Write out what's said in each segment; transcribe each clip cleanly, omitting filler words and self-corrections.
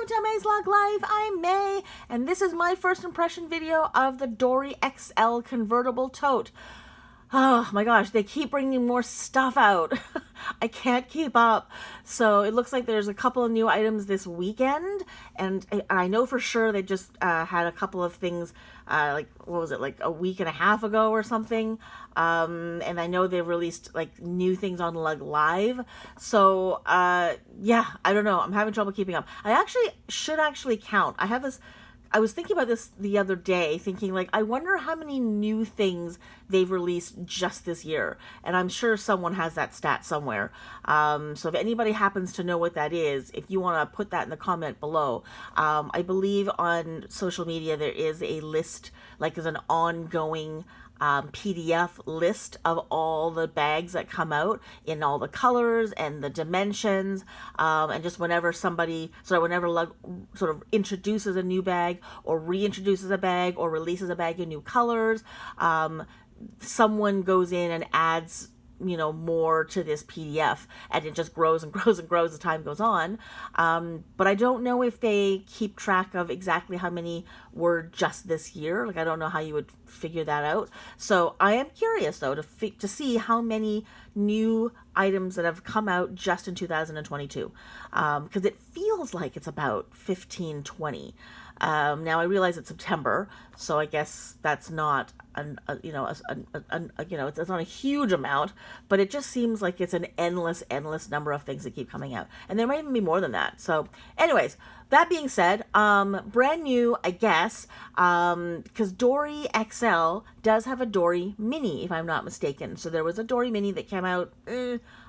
Welcome to MaysLugLife. I'm May, and this is my first impression video of the Dory XL Convertible Tote. Oh my gosh, they keep bringing more stuff out. I can't keep up. So it looks like there's a couple of new items this weekend, and I know for sure they just had a couple of things like, what was it, like a week and a half ago or something. And I know they've released like new things on LugLive. So yeah, I don't know. I'm having trouble keeping up. I should count. I was thinking about this the other day, thinking like, I wonder how many new things they've released just this year. And I'm sure someone has that stat somewhere. So if anybody happens to know what that is, if you want to put that in the comment below. I believe on social media there is a list, like there's an ongoing PDF list of all the bags that come out in all the colors and the dimensions, and just whenever Lug sort of introduces a new bag or reintroduces a bag or releases a bag in new colors, someone goes in and adds more to this PDF, and it just grows and grows and grows as time goes on. But I don't know if they keep track of exactly how many were just this year. Like, I don't know how you would figure that out. So I am curious though to see how many new items that have come out just in 2022, because it feels like it's about 15-20. Now I realize it's September, so I guess that's not it's not a huge amount, but it just seems like it's an endless number of things that keep coming out, and there might even be more than that. So anyways, that being said, brand new, I guess, because Dory XL does have a Dory Mini, if I'm not mistaken. So there was a Dory Mini that came out,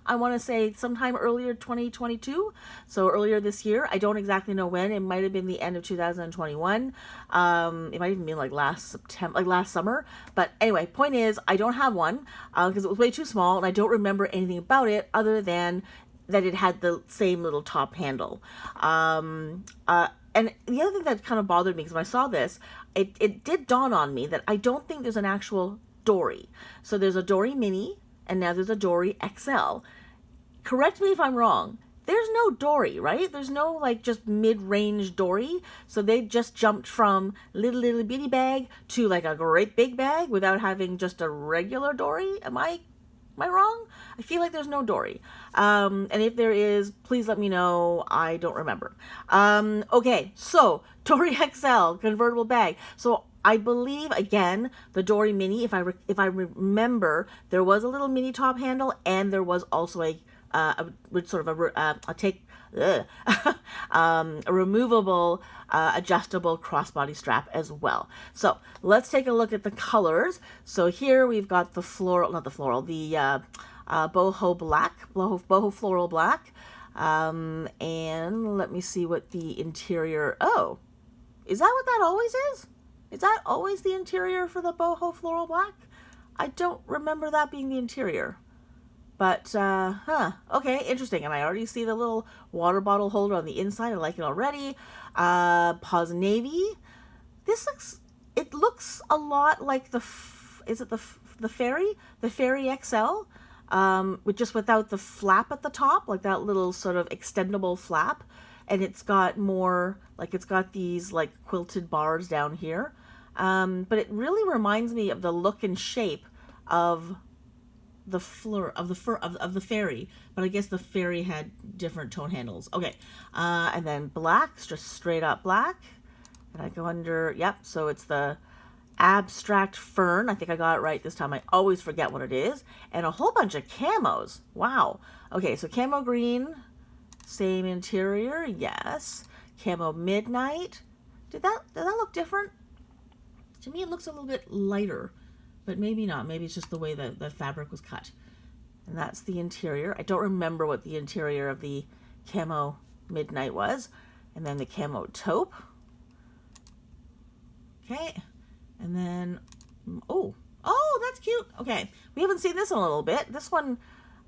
I want to say sometime earlier 2022, so earlier this year. I don't exactly know when. It might have been the end of 2021. It might even be like last September, like last summer. But anyway, point is, I don't have one because it was way too small, and I don't remember anything about it other than that it had the same little top handle. And the other thing that kind of bothered me, because when I saw this, it did dawn on me that I don't think there's an actual Dory. So there's a Dory Mini, and now there's a Dory XL. Correct me if I'm wrong. There's no Dory, right? There's no like just mid-range Dory. So they just jumped from little bitty bag to like a great big bag without having just a regular Dory. Am I wrong? I feel like there's no Dory. And if there is, please let me know. I don't remember. Okay, so Dory XL convertible bag. So I believe, again, the Dory Mini, if I remember, there was a little mini top handle, and there was also a removable adjustable crossbody strap as well. So let's take a look at the colors. So here we've got the boho floral black, and let me see what the interior. Oh, is that what that always is? Is that always the interior for the boho floral black? I don't remember that being the interior. But, okay, interesting. And I already see the little water bottle holder on the inside. I like it already. Pause navy. It looks a lot like the Ferry? The Ferry XL, without the flap at the top, like that little sort of extendable flap. And it's got more, like it's got these like quilted bars down here. But it really reminds me of the look and shape of the the Ferry, but I guess the Ferry had different tone handles. Okay, and then black, just straight up black. And I go under, yep, so it's the abstract fern. I think I got it right this time. I always forget what it is. And a whole bunch of camos. Wow. Okay, so camo green, same interior, yes. Camo midnight. Did that look different? To me, it looks a little bit lighter. But maybe not. Maybe it's just the way the fabric was cut. And that's the interior. I don't remember what the interior of the camo midnight was. And then the camo taupe. Okay. And then, oh, that's cute. Okay. We haven't seen this in a little bit. This one,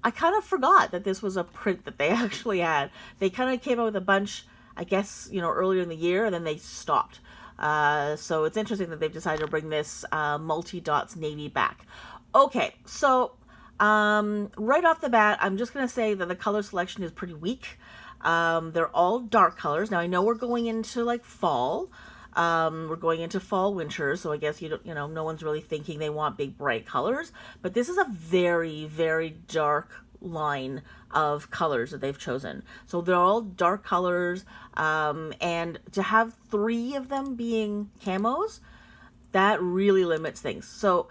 I kind of forgot that this was a print that they actually had. They kind of came out with a bunch, I guess, earlier in the year, and then they stopped. So it's interesting that they've decided to bring this multi-dots navy back. Okay, so right off the bat, I'm just going to say that the color selection is pretty weak. They're all dark colors. Now I know we're going into like fall. We're going into fall, winter, so I guess no one's really thinking they want big bright colors, but this is a very, very dark line of colors that they've chosen. So they're all dark colors, and to have 3 of them being camos, that really limits things. So,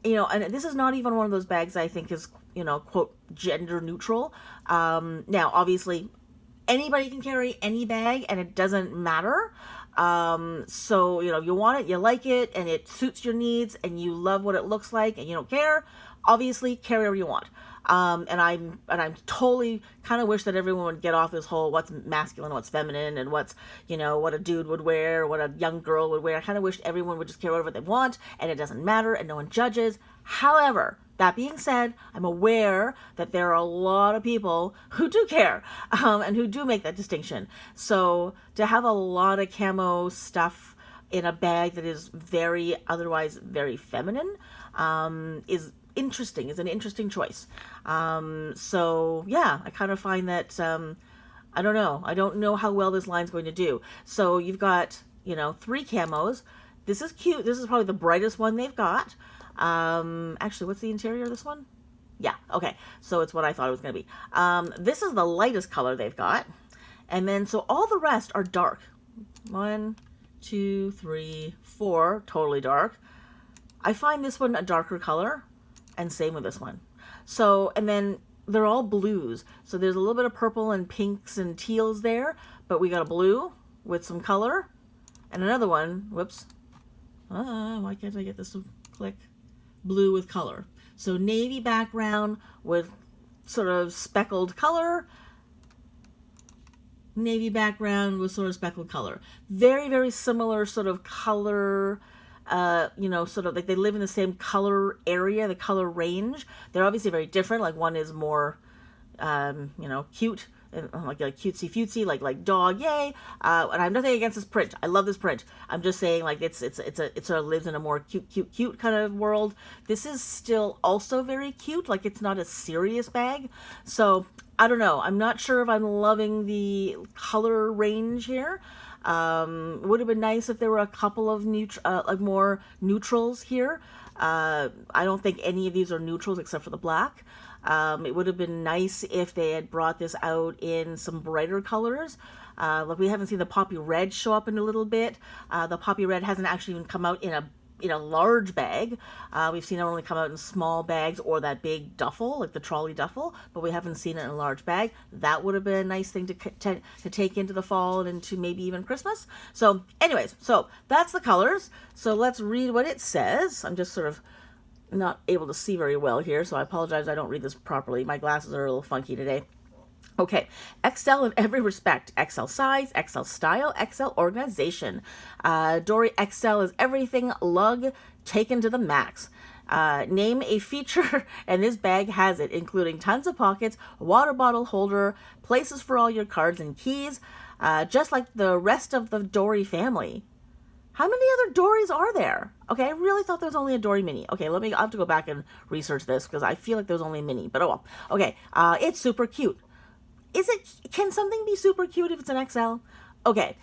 and this is not even one of those bags I think is, quote, gender neutral. Now, obviously, anybody can carry any bag and it doesn't matter. So, you want it, you like it, and it suits your needs, and you love what it looks like, and you don't care, obviously, carry whatever you want. And I'm totally kind of wish that everyone would get off this whole what's masculine, what's feminine, and what's, what a dude would wear, what a young girl would wear. I kind of wish everyone would just carry whatever they want, and it doesn't matter, and no one judges. However, that being said, I'm aware that there are a lot of people who do care, and who do make that distinction. So to have a lot of camo stuff in a bag that is otherwise very feminine, is an interesting choice. So yeah, I kind of find that, I don't know. I don't know how well this line's going to do. So you've got, 3 camos. This is cute. This is probably the brightest one they've got. Actually, what's the interior of this one? Yeah, okay. So it's what I thought it was going to be. This is the lightest color they've got. And then, so all the rest are dark. 1, 2, 3, 4, totally dark. I find this one a darker color, and same with this one. So, and then they're all blues. So there's a little bit of purple and pinks and teals there, but we got a blue with some color, and another one, whoops. Why can't I get this to click? Blue with color. So navy background with sort of speckled color, navy background with sort of speckled color. Very, very similar sort of color, sort of like they live in the same color area, the color range. They're obviously very different. Like one is more, cute, and like cutesy footsy, like dog, yay. And I have nothing against this print. I love this print. I'm just saying, like, it sort of lives in a more cute kind of world. This is still also very cute. Like, it's not a serious bag. So I don't know. I'm not sure if I'm loving the color range here. Would have been nice if there were a couple of more neutrals here. I don't think any of these are neutrals except for the black. It would have been nice if they had brought this out in some brighter colors. Like we haven't seen the poppy red show up in a little bit. The poppy red hasn't actually even come out in a large bag. We've seen it only come out in small bags or that big duffel, like the trolley duffel, but we haven't seen it in a large bag. That would have been a nice thing to take into the fall and into maybe even Christmas. So anyways, so that's the colors. So let's read what it says. I'm just sort of not able to see very well here, so I apologize I don't read this properly. My glasses are a little funky today. Okay, XL in every respect. XL size, XL style, XL organization. Dory XL is everything lug taken to the max. Name a feature, and this bag has it, including tons of pockets, a water bottle holder, places for all your cards and keys, just like the rest of the Dory family. How many other Dorys are there? Okay, I really thought there was only a Dory mini. Okay, I'll have to go back and research this because I feel like there's only a mini, but oh well. Okay, it's super cute. Can something be super cute if it's an XL? Okay,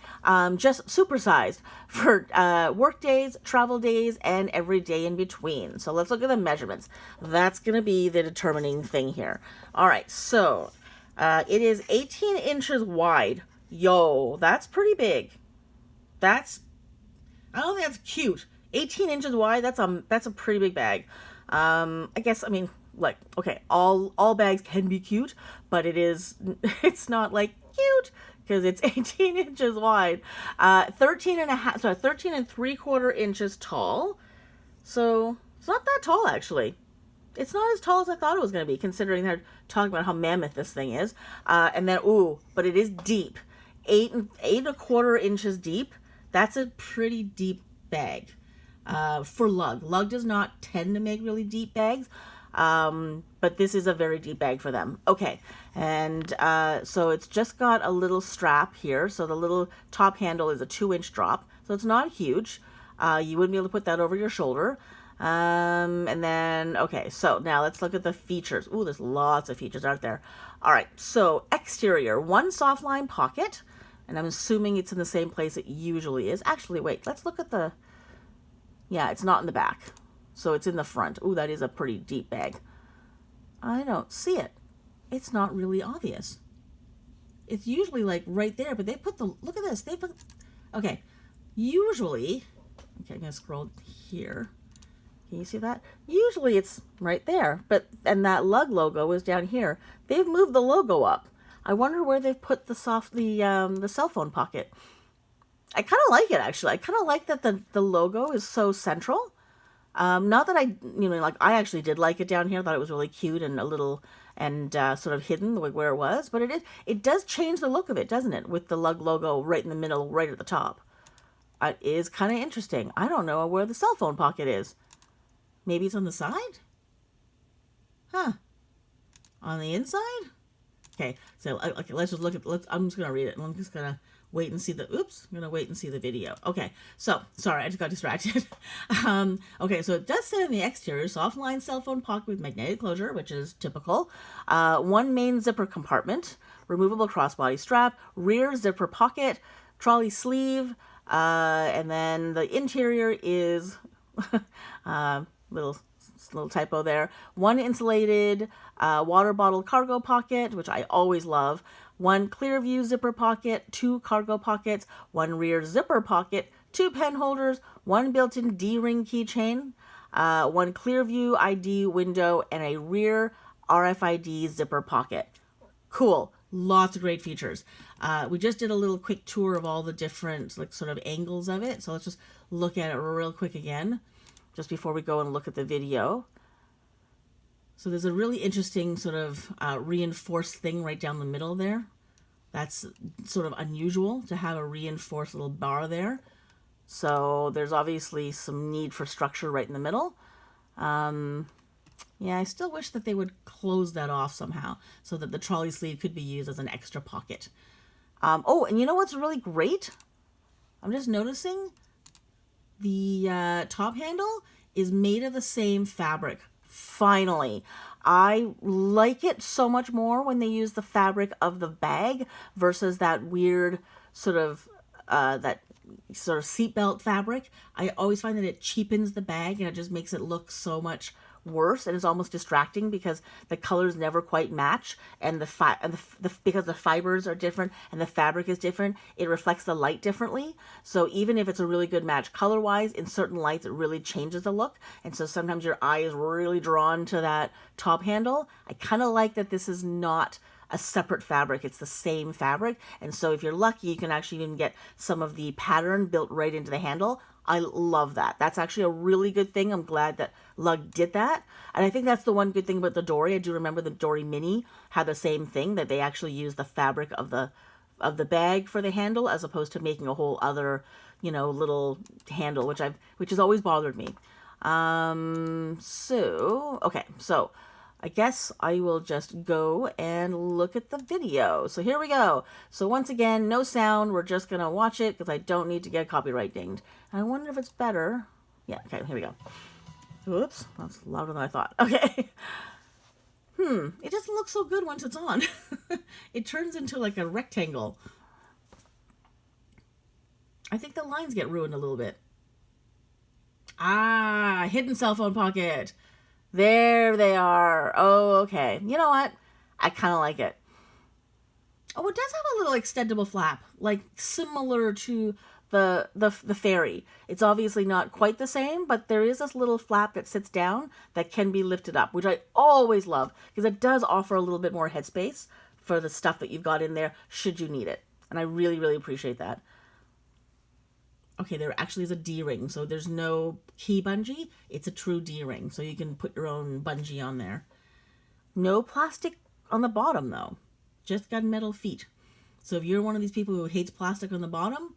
just supersized for work days, travel days, and every day in between. So let's look at the measurements. That's going to be the determining thing here. All right, so it is 18 inches wide. Yo, that's pretty big. I don't think that's cute. 18 inches wide, that's a pretty big bag. I guess, I mean, like, okay, all bags can be cute, but it's not like cute because it's 18 inches wide. 13 and 3/4 inches tall. So it's not that tall, actually. It's not as tall as I thought it was going to be, considering they're talking about how mammoth this thing is. And then, but it is deep. 8.25 inches deep. That's a pretty deep bag for lug. Lug does not tend to make really deep bags, but this is a very deep bag for them. Okay, and so it's just got a little strap here. So the little top handle is a 2-inch drop, so it's not huge. You wouldn't be able to put that over your shoulder. And then, okay, so now let's look at the features. Ooh, there's lots of features out there. All right, so exterior, one soft line pocket, and I'm assuming it's in the same place it usually is. Actually, wait, let's look at the, yeah, it's not in the back, so it's in the front. Ooh, that is a pretty deep bag. I don't see it. It's not really obvious. It's usually like right there, but they put the, look at this, they put, okay, usually, okay, I'm gonna scroll here. Can you see that? Usually it's right there, but, and that lug logo is down here. They've moved the logo up. I wonder where they've put the the cell phone pocket. I kind of like it, actually. I kind of like that the logo is so central. Not that I, like, I actually did like it down here. I thought it was really cute and a little, and sort of hidden like where it was. But it does change the look of it, doesn't it? With the lug logo right in the middle, right at the top. It is kind of interesting. I don't know where the cell phone pocket is. Maybe it's on the side? Huh. On the inside? Okay, so okay, let's just look at, I'm just going to read it. I'm just going to wait and see the, oops, I'm going to wait and see the video. Okay, so, sorry, I just got distracted. Okay, so it does say on the exterior, soft line cell phone pocket with magnetic closure, which is typical. One main zipper compartment, removable crossbody strap, rear zipper pocket, trolley sleeve, and then the interior is, little typo there. One insulated water bottle cargo pocket, which I always love. One clear view zipper pocket, two cargo pockets, one rear zipper pocket, two pen holders, one built-in D-ring keychain, one clear view ID window, and a rear RFID zipper pocket. Cool. Lots of great features. We just did a little quick tour of all the different like sort of angles of it. So let's just look at it real quick again, just before we go and look at the video. So there's a really interesting sort of reinforced thing right down the middle there. That's sort of unusual to have a reinforced little bar there. So there's obviously some need for structure right in the middle. Yeah, I still wish that they would close that off somehow so that the trolley sleeve could be used as an extra pocket. Oh, and you know what's really great? I'm just noticing the top handle is made of the same fabric. Finally, I like it so much more when they use the fabric of the bag versus that weird sort of seatbelt fabric. I always find that it cheapens the bag and it just makes it look so much worse, and it's almost distracting because the colors never quite match, and because the fibers are different and the fabric is different, it reflects the light differently. So even if it's a really good match color wise, in certain lights it really changes the look, and so sometimes your eye is really drawn to that top handle. I kind of like that this is not a separate fabric, it's the same fabric, and so if you're lucky you can actually even get some of the pattern built right into the handle. I love that. That's actually a really good thing. I'm glad that Lug did that. And I think that's the one good thing about the Dory. I do remember the Dory Mini had the same thing, that they actually used the fabric of the bag for the handle as opposed to making a whole other, little handle, which has always bothered me. Okay, so I guess I will just go and look at the video. So here we go. So once again, no sound. We're just going to watch it because I don't need to get copyright dinged. And I wonder if it's better. Yeah, okay, here we go. Oops, that's louder than I thought. Okay. It doesn't look so good once it's on. It turns into like a rectangle. I think the lines get ruined a little bit. Ah, hidden cell phone pocket. There they are. Oh, okay. You know what? I kind of like it. Oh, it does have a little extendable flap, like similar to the ferry. It's obviously not quite the same, but there is this little flap that sits down that can be lifted up, which I always love because it does offer a little bit more headspace for the stuff that you've got in there should you need it. And I really, really appreciate that. Okay, there actually is a D-ring, so there's no key bungee. It's a true D-ring, so you can put your own bungee on there. No plastic on the bottom, though. Just got metal feet. So if you're one of these people who hates plastic on the bottom,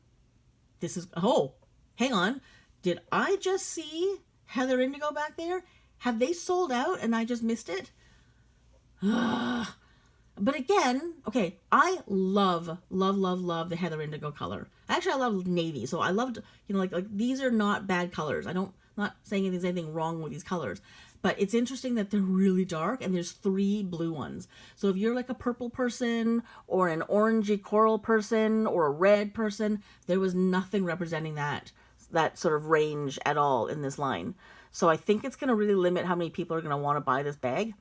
this is... Oh, hang on. Did I just see Heather Indigo back there? Have they sold out and I just missed it? But again, okay, I love the Heather Indigo color. Actually, I love navy, so I loved, like these are not bad colors. not saying there's anything wrong with these colors, but it's interesting that they're really dark and there's 3 blue ones. So if you're like a purple person or an orangey coral person or a red person, there was nothing representing that sort of range at all in this line. So I think it's going to really limit how many people are going to want to buy this bag,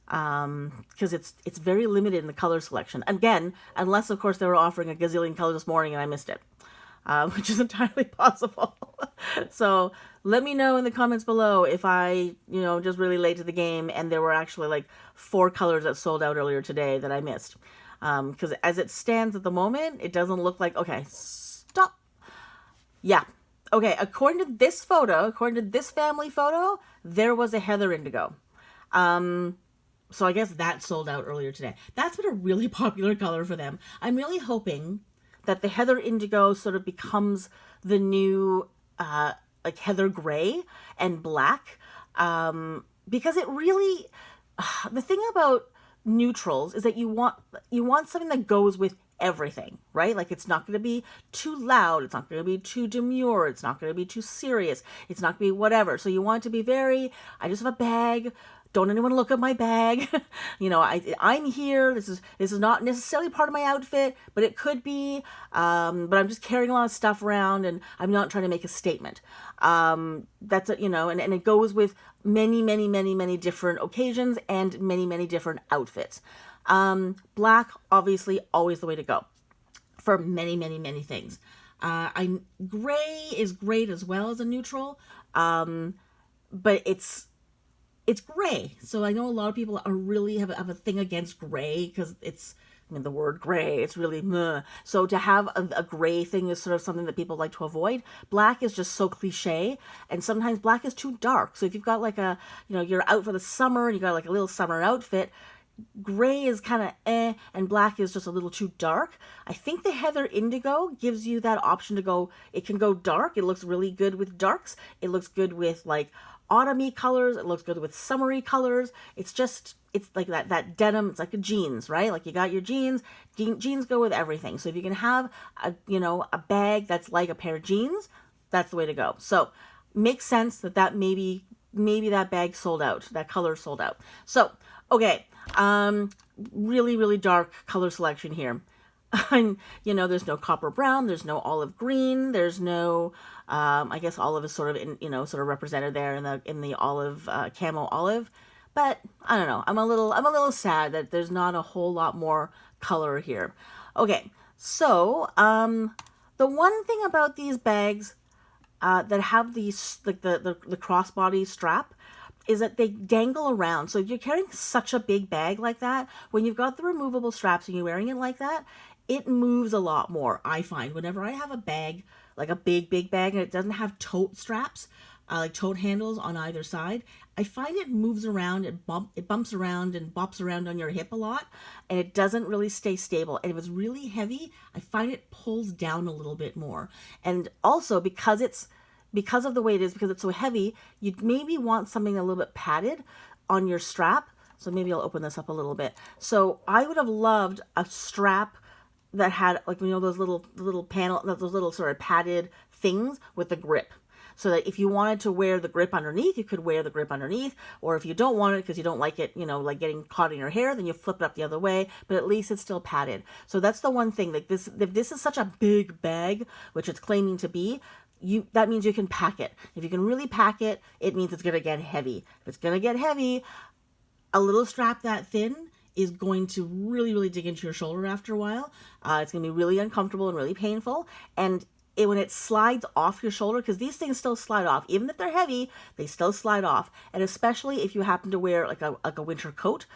because it's very limited in the color selection. Again, unless of course they were offering a gazillion colors this morning and I missed it, which is entirely possible. So let me know in the comments below if I, just really late to the game and there were actually like 4 colors that sold out earlier today that I missed. Because as it stands at the moment, it doesn't look like, okay, stop. Yeah. Okay, according to this photo, according to this family photo, there was a heather indigo. So I guess that sold out earlier today. That's been a really popular color for them. I'm really hoping that the heather indigo sort of becomes the new like heather gray and black, because it really, the thing about neutrals is that you want something that goes with everything, right? Like it's not going to be too loud, it's not going to be too demure, it's not going to be too serious, it's not going to be whatever. So you want it to be very, I just have a bag, don't anyone look at my bag. I'm here, this is not necessarily part of my outfit, but it could be, but I'm just carrying a lot of stuff around and I'm not trying to make a statement. That's it, and it goes with many different occasions and many different outfits. Black, obviously, always the way to go for many things. Gray is great as well as a neutral, but it's gray. So I know a lot of people are really have a thing against gray because the word gray, it's really meh. So to have a gray thing is sort of something that people like to avoid. Black is just so cliche, and sometimes black is too dark. So if you've got like you're out for the summer and you got like a little summer outfit, gray is kind of and black is just a little too dark. I think the heather indigo gives you that option to go, it can go dark. It looks really good with darks. It looks good with like autumny colors. It looks good with summery colors. It's like that denim. It's like a jeans, right? Like you got your jeans. Jeans go with everything. So if you can have a bag that's like a pair of jeans, that's the way to go. So makes sense that maybe that bag sold out. That color sold out. So okay, really dark color selection here. There's no copper brown, there's no olive green, there's no, I guess olive is sort of sort of represented there in the olive, camo olive, but I don't know. I'm a little sad that there's not a whole lot more color here. Okay, so, the one thing about these bags, that have these, like the crossbody strap, is that they dangle around. So if you're carrying such a big bag like that, when you've got the removable straps and you're wearing it like that, it moves a lot more, I find. Whenever I have a bag, like a big bag, and it doesn't have tote straps, like tote handles on either side, I find it moves around, it bumps around and bops around on your hip a lot, and it doesn't really stay stable. And if it's really heavy, I find it pulls down a little bit more. And also because of the way it is, because it's so heavy, you'd maybe want something a little bit padded on your strap. So maybe I'll open this up a little bit. So I would have loved a strap that had, like, those little panel, those little sort of padded things with the grip. So that if you wanted to wear the grip underneath, you could wear the grip underneath. Or if you don't want it because you don't like it, like getting caught in your hair, then you flip it up the other way. But at least it's still padded. So that's the one thing. Like this, if this is such a big bag, which it's claiming to be, that means you can pack it. If you can really pack it, it means it's going to get heavy. If it's going to get heavy, a little strap that thin is going to really dig into your shoulder after a while. It's going to be really uncomfortable and really painful. And when it slides off your shoulder, because these things still slide off, even if they're heavy, they still slide off. And especially if you happen to wear like a winter coat,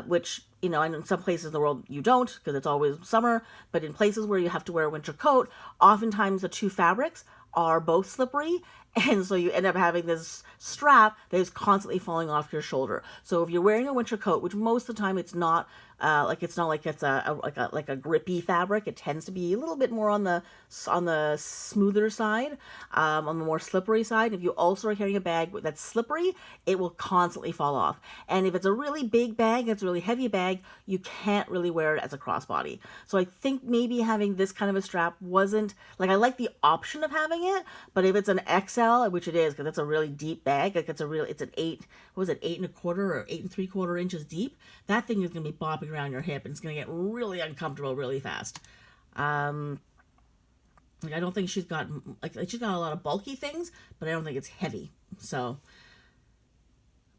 which, and in some places in the world you don't, because it's always summer, but in places where you have to wear a winter coat, oftentimes the two fabrics are both slippery, and so you end up having this strap that is constantly falling off your shoulder. So if you're wearing a winter coat, which most of the time it's not like it's a grippy fabric, it tends to be a little bit more on the smoother side, on the more slippery side. If you also are carrying a bag that's slippery, it will constantly fall off. And if it's a really big bag, it's a really heavy bag, you can't really wear it as a crossbody. So I think maybe having this kind of a strap wasn't, like, I like the option of having it, but if it's an XL, which it is, because it's a really deep bag. Like it's an 8.25 or 8 3/4 inches deep. That thing is going to be bopping around your hip, and it's going to get really uncomfortable really fast. Like I don't think she's got she's got a lot of bulky things, but I don't think it's heavy. So,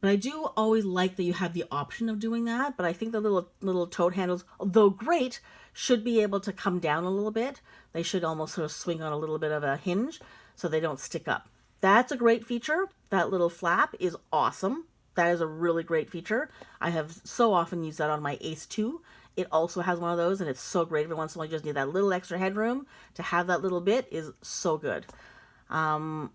but I do always like that you have the option of doing that. But I think the little tote handles, although great, should be able to come down a little bit. They should almost sort of swing on a little bit of a hinge so they don't stick up. That's a great feature. That little flap is awesome. That is a really great feature. I have so often used that on my Ace 2. It also has one of those, and it's so great. Every once in a while, you just need that little extra headroom. To have that little bit is so good. The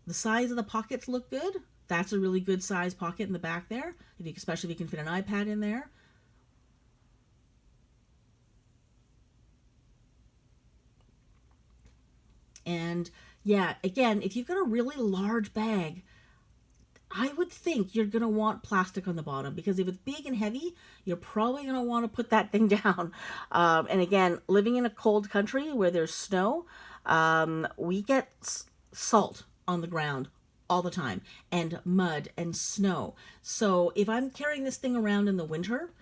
size of the pockets look good. That's a really good size pocket in the back there, especially if you can fit an iPad in there. And yeah, again, if you've got a really large bag, I would think you're going to want plastic on the bottom, because if it's big and heavy, you're probably going to want to put that thing down. And again, living in a cold country where there's snow, we get salt on the ground all the time, and mud and snow. So if I'm carrying this thing around in the winter,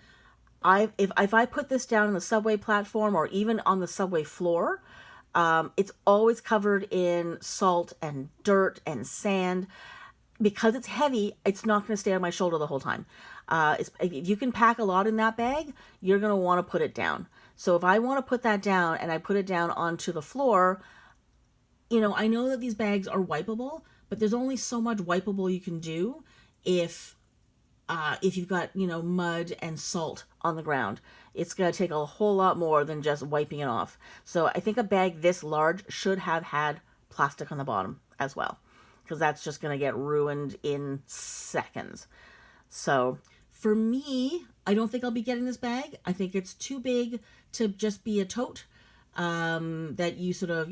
if I put this down on the subway platform or even on the subway floor, it's always covered in salt and dirt and sand. Because it's heavy, it's not going to stay on my shoulder the whole time. If you can pack a lot in that bag, you're going to want to put it down. So if I want to put that down and I put it down onto the floor, I know that these bags are wipeable, but there's only so much wipeable you can do if you've got, mud and salt on the ground. It's going to take a whole lot more than just wiping it off. So I think a bag this large should have had plastic on the bottom as well, because that's just going to get ruined in seconds. So for me, I don't think I'll be getting this bag. I think it's too big to just be a tote that you sort of,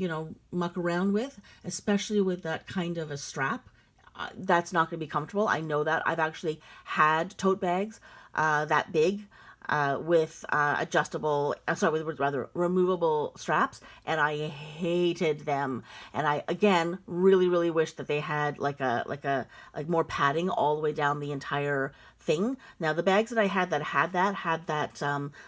muck around with, especially with that kind of a strap. That's not going to be comfortable. I know that. I've actually had tote bags that big with removable straps, and I hated them. And I, again, really, really wish that they had like more padding all the way down the entire thing. Now, the bags that I had had that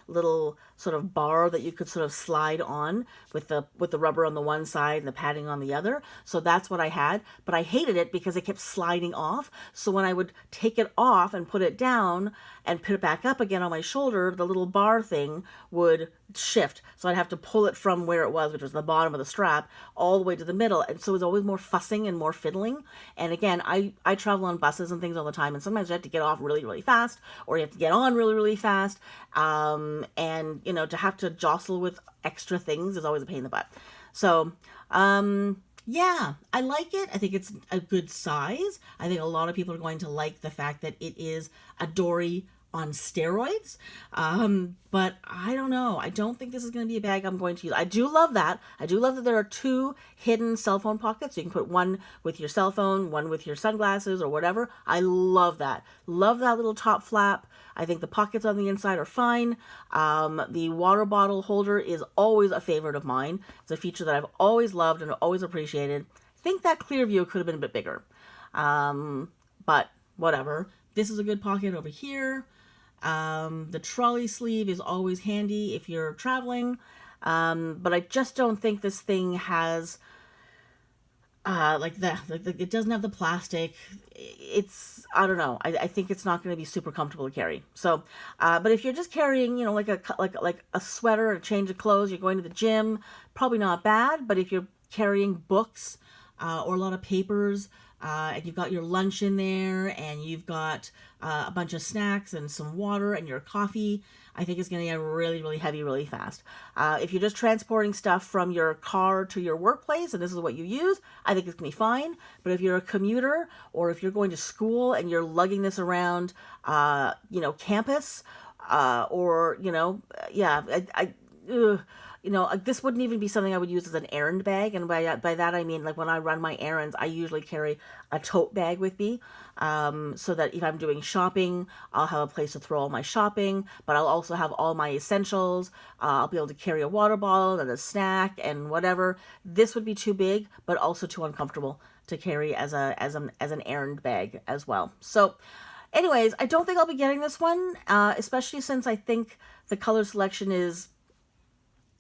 little sort of bar that you could sort of slide on with the rubber on the one side and the padding on the other. So that's what I had, but I hated it because it kept sliding off. So when I would take it off and put it down and put it back up again on my shoulder, the little bar thing would shift. So I'd have to pull it from where it was, which was the bottom of the strap, all the way to the middle. And so it was always more fussing and more fiddling. And again, I travel on buses and things all the time, and sometimes you have to get off really, really fast, or you have to get on really, really fast. And, to have to jostle with extra things is always a pain in the butt. So, yeah, I like it. I think it's a good size. I think a lot of people are going to like the fact that it is a Dory on steroids. But I don't know. I don't think this is going to be a bag I'm going to use. I do love that. I do love that there are two hidden cell phone pockets. So you can put one with your cell phone, one with your sunglasses or whatever. I love that. Love that little top flap. I think the pockets on the inside are fine. The water bottle holder is always a favorite of mine. It's a feature that I've always loved and always appreciated. I think that clear view could have been a bit bigger. But whatever. This is a good pocket over here. The trolley sleeve is always handy if you're traveling. But I just don't think this thing has it doesn't have the plastic. I don't know. I think it's not going to be super comfortable to carry. So, but if you're just carrying, like a sweater or a change of clothes, you're going to the gym, probably not bad. But if you're carrying books or a lot of papers, and you've got your lunch in there, and you've got a bunch of snacks and some water and your coffee, I think it's going to get really, really heavy really fast. If you're just transporting stuff from your car to your workplace and this is what you use, I think it's going to be fine. But if you're a commuter or if you're going to school and you're lugging this around, campus, or, you know, this wouldn't even be something I would use as an errand bag. And by that, I mean, like when I run my errands, I usually carry a tote bag with me, so that if I'm doing shopping, I'll have a place to throw all my shopping, but I'll also have all my essentials. I'll be able to carry a water bottle and a snack and whatever. This would be too big, but also too uncomfortable to carry as an errand bag as well. So anyways, I don't think I'll be getting this one, especially since I think the color selection is,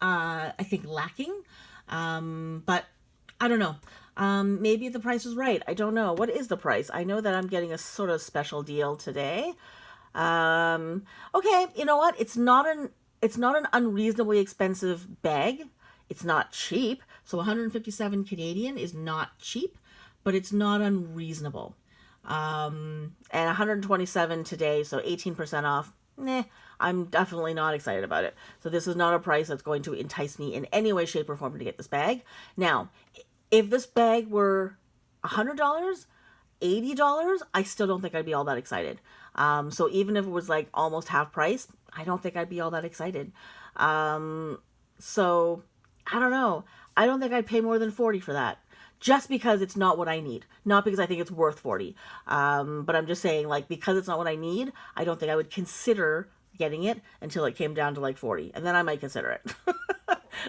I think, lacking. But I don't know. Maybe the price is right. I don't know. What is the price? I know that I'm getting a sort of special deal today. Okay, you know what? It's not an unreasonably expensive bag. It's not cheap. So 157 Canadian is not cheap, but it's not unreasonable. And 127 today, so 18% off. I'm definitely not excited about it. So this is not a price that's going to entice me in any way, shape, or form to get this bag. Now, if this bag were $100, $80, I still don't think I'd be all that excited. So even if it was like almost half price, I don't think I'd be all that excited. So I don't know. I don't think I'd pay more than $40 for that. Just because it's not what I need. Not because I think it's worth $40. But I'm just saying, like, because it's not what I need, I don't think I would consider getting it until it came down to like $40. And then I might consider it.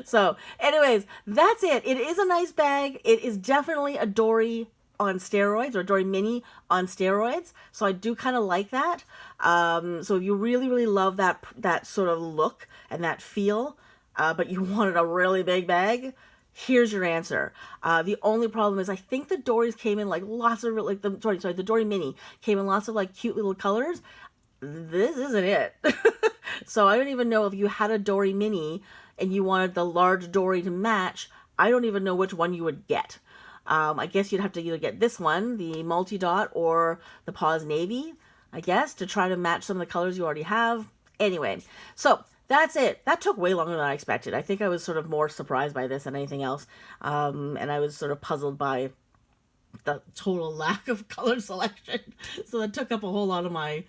So, anyways, that's it. It is a nice bag. It is definitely a Dory on steroids, or Dory Mini on steroids. So I do kind of like that. So if you really, really love that sort of look and that feel, but you wanted a really big bag, here's your answer. The only problem is I think the Dories came in like lots of, like the Dory Mini came in lots of like cute little colors. This isn't it. So I don't even know if you had a Dory Mini and you wanted the large Dory to match. I don't even know which one you would get. I guess you'd have to either get this one, the multi-dot, or the Paws Navy, I guess, to try to match some of the colors you already have. Anyway, so that's it. That took way longer than I expected. I think I was sort of more surprised by this than anything else. And I was sort of puzzled by the total lack of color selection. So that took up a whole lot of my,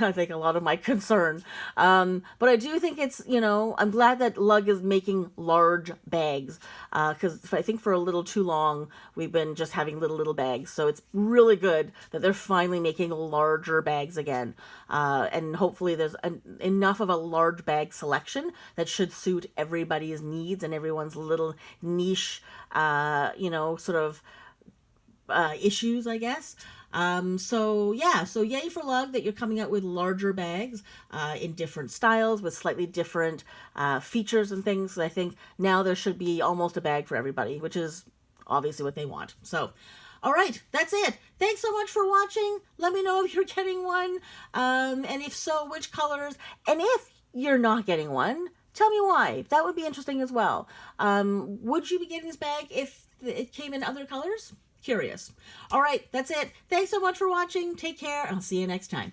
I think, a lot of my concern. But I do think it's, you know, I'm glad that Lug is making large bags, because I think for a little too long we've been just having little bags. So it's really good that they're finally making larger bags again. And hopefully there's enough of a large bag selection that should suit everybody's needs and everyone's little niche, you know, sort of issues, I guess. So yeah, so yay for Lug that you're coming out with larger bags in different styles with slightly different features and things. I think now there should be almost a bag for everybody, which is obviously what they want. So all right, that's it. Thanks so much for watching. Let me know if you're getting one, and if so, which colors, and if you're not getting one, tell me why. That would be interesting as well. Would you be getting this bag if it came in other colors? Curious. All right, that's it. Thanks so much for watching. Take care, and I'll see you next time.